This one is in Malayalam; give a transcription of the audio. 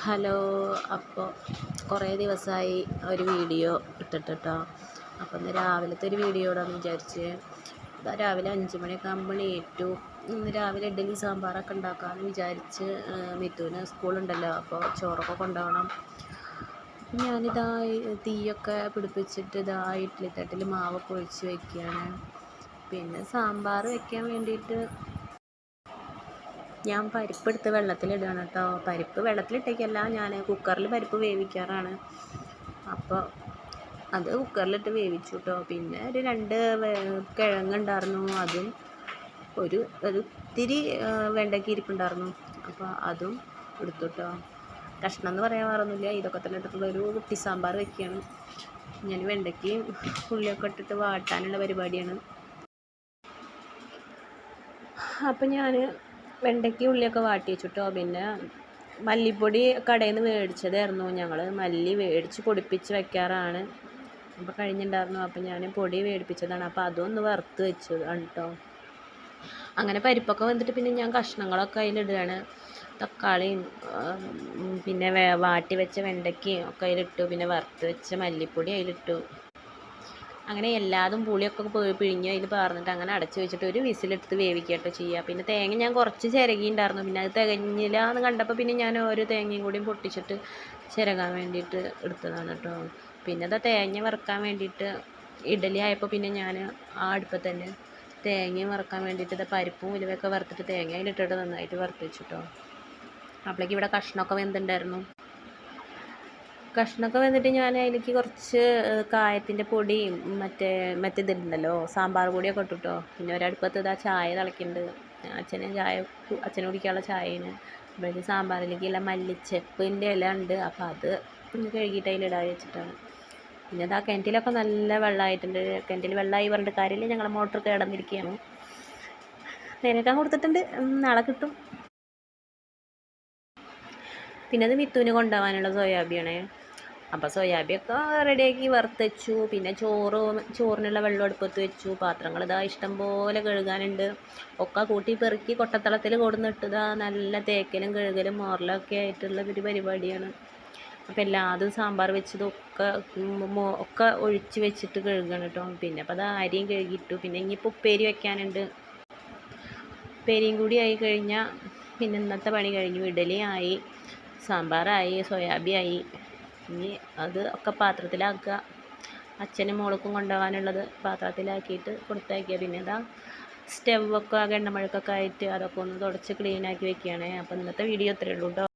ഹലോ. അപ്പോൾ കുറേ ദിവസമായി ഒരു വീഡിയോ ഇട്ടിട്ട് കേട്ടോ. അപ്പോൾ ഇന്ന് രാവിലത്തെ ഒരു വീഡിയോ ഇടാമെന്ന് വിചാരിച്ച്. രാവിലെ 5 മണിയൊക്കെ ആകുമ്പോൾ ഏറ്റു. ഇന്ന് രാവിലെ ഇഡ്ഡലി സാമ്പാറൊക്കെ ഉണ്ടാക്കാമെന്ന് വിചാരിച്ച്. മിഥുന് സ്കൂളുണ്ടല്ലോ, അപ്പോൾ ചോറൊക്കെ കൊണ്ടുപോകണം. ഞാനിതാ തീയൊക്കെ പിടിപ്പിച്ചിട്ട് ഇഡ്ഡലി തട്ടിൽ മാവൊക്കെ ഒഴിച്ച് വയ്ക്കുകയാണ്. പിന്നെ സാമ്പാർ വയ്ക്കാൻ വേണ്ടിയിട്ട് ഞാൻ പരിപ്പെടുത്ത് വെള്ളത്തിലിടുകയാണ് കേട്ടോ. പരിപ്പ് വെള്ളത്തിലിട്ടേക്കല്ല, ഞാൻ കുക്കറിൽ പരിപ്പ് വേവിക്കാറാണ്. അപ്പോൾ അത് കുക്കറിലിട്ട് വേവിച്ചു കേട്ടോ. പിന്നെ ഒരു 2 കിഴങ്ങുണ്ടായിരുന്നു, അതും ഒരു ഇത്തിരി വെണ്ടയ്ക്ക ഇരിപ്പുണ്ടായിരുന്നു, അപ്പോൾ അതും എടുത്തു കേട്ടോ. കഷ്ണം എന്ന് പറയാൻ വേറൊന്നുമില്ല, ഇതൊക്കെ തന്നെ ഇട്ടിട്ടുള്ളൊരു കുട്ടി സാമ്പാർ വയ്ക്കുകയാണ്. ഞാൻ വെണ്ടയ്ക്കയും ഉള്ളിയൊക്കെ ഇട്ടിട്ട് വാട്ടാനുള്ള പരിപാടിയാണ്. അപ്പം ഞാൻ വെണ്ടയ്ക്ക ഉള്ളിയൊക്കെ വാട്ടി വെച്ചിട്ടോ. പിന്നെ മല്ലിപ്പൊടി കടയിൽ നിന്ന് മേടിച്ചതായിരുന്നു. ഞങ്ങൾ മല്ലി മേടിച്ച് പൊടിപ്പിച്ച് വയ്ക്കാറാണ്. അപ്പോൾ കഴിഞ്ഞിട്ടുണ്ടായിരുന്നു, അപ്പോൾ ഞാൻ പൊടി മേടിപ്പിച്ചതാണ്. അപ്പോൾ അതൊന്ന് വറുത്ത് വെച്ചതാണ് കേട്ടോ. അങ്ങനെ പരിപ്പൊക്കെ വന്നിട്ട് പിന്നെ ഞാൻ കഷ്ണങ്ങളൊക്കെ അതിലിടുകയാണ്. തക്കാളിയും പിന്നെ വാട്ടി വെച്ച വെണ്ടയ്ക്കയും ഒക്കെ അതിലിട്ടു. പിന്നെ വറുത്ത് വെച്ച മല്ലിപ്പൊടി അതിലിട്ടു. അങ്ങനെ എല്ലാതും പുളിയൊക്കെ പിഴിഞ്ഞ് അതിൽ പാർന്നിട്ട് അങ്ങനെ അടച്ച് വെച്ചിട്ട് ഒരു വിസിലെടുത്ത് വേവിക്കട്ടോ ചെയ്യുക. പിന്നെ തേങ്ങ ഞാൻ കുറച്ച് ചിരകിയിട്ടുണ്ടായിരുന്നു, പിന്നെ അത് തികഞ്ഞില്ല എന്ന് കണ്ടപ്പോൾ പിന്നെ ഞാൻ ഓരോ തേങ്ങയും കൂടിയും പൊട്ടിച്ചിട്ട് ചിരകാൻ വേണ്ടിയിട്ട് എടുത്തതാണ് കേട്ടോ. പിന്നെ അത് തേങ്ങ വറുക്കാൻ വേണ്ടിയിട്ട് ഇഡലി ആയപ്പോൾ പിന്നെ ഞാൻ ആ അടുപ്പത്ത് തന്നെ തേങ്ങയും വറുക്കാൻ വേണ്ടിയിട്ട് പരിപ്പും ഉലുവയൊക്കെ വറുത്തിട്ട് തേങ്ങ അതിലിട്ടിട്ട് നന്നായിട്ട് വറുത്ത് വെച്ചിട്ടോ. അപ്പോഴേക്ക് ഇവിടെ കഷ്ണമൊക്കെ വെന്തിട്ടുണ്ടായിരുന്നു. കഷ്ണമൊക്കെ വന്നിട്ട് ഞാൻ അതിലേക്ക് കുറച്ച് കായത്തിൻ്റെ പൊടിയും മറ്റേതുണ്ടല്ലോ സാമ്പാർ പൊടിയൊക്കെ ഇട്ടിട്ടോ. പിന്നെ ഒരടുപ്പത്ത് ഇതാ ചായ തിളയ്ക്കുന്നുണ്ട്. അച്ഛന് കുടിക്കാനുള്ള ചായയാണ്. അപ്പോഴേക്ക് സാമ്പാറിലേക്കുള്ള മല്ലിച്ചപ്പിൻ്റെ ഇല ഉണ്ട്, അപ്പോൾ അത് ഒന്ന് കഴുകിയിട്ട് അതിലിടാൻ വെച്ചിട്ടാണ്. പിന്നെ ഇതാ കിണറ്റിലൊക്കെ നല്ല വെള്ളമായിട്ടുണ്ട്. കിണറ്റിൽ വെള്ളമായി പറഞ്ഞിട്ട് കാര്യമില്ല, ഞങ്ങൾ മോട്ടർ കിടന്നിരിക്കുകയാണ്. നേരിട്ടാൻ കൊടുത്തിട്ടുണ്ട്, നാളെ കിട്ടും. പിന്നെ അത് മിഥുന് കൊണ്ടുപോകാനുള്ള സോയാബിയാണേ. അപ്പോൾ സോയാബിയൊക്കെ റെഡിയാക്കി വറുത്ത് വെച്ചു. പിന്നെ ചോറിനുള്ള വെള്ളം അടുപ്പത്ത് വെച്ചു. പാത്രങ്ങൾ ഇതാ ഇഷ്ടം പോലെ കഴുകാനുണ്ട്. ഒക്കെ കൂട്ടി പെറുക്കി കൊട്ടത്തളത്തിൽ കൊടുന്നിട്ടതാ നല്ല തേക്കലും കഴുകലും മോറലൊക്കെ ആയിട്ടുള്ള ഒരു പരിപാടിയാണ്. അപ്പോൾ എല്ലാതും സാമ്പാർ വെച്ചതൊക്കെ ഒഴിച്ച് വെച്ചിട്ട് കഴുകണം കേട്ടോ. പിന്നെ അപ്പോൾ അത് അരിയും കഴുകിയിട്ടു. പിന്നെ ഇനിയിപ്പോൾ ഉപ്പേരി വെക്കാനുണ്ട്. ഉപ്പേരിയും കൂടി ആയി കഴിഞ്ഞാൽ പിന്നെ ഇന്നത്തെ പണി കഴിഞ്ഞു. ഇഡലിയായി, സാമ്പാറായി, സോയാബി ആയി. ഇനി അത് ഒക്കെ പാത്രത്തിലാക്കുക. അച്ഛനും മോൾക്കും കൊണ്ടുപോകാനുള്ളത് പാത്രത്തിലാക്കിയിട്ട് കൊടുത്തയക്കുക. പിന്നെ ഇതാ സ്റ്റവൊക്കെ എണ്ണമഴക്കൊക്കെ ആയിട്ട് അതൊക്കെ ഒന്ന് തുടച്ച് ക്ലീനാക്കി വെക്കുകയാണ്. അപ്പോൾ ഇന്നത്തെ വീഡിയോ ഇത്രയേ ഉള്ളൂ കേട്ടോ.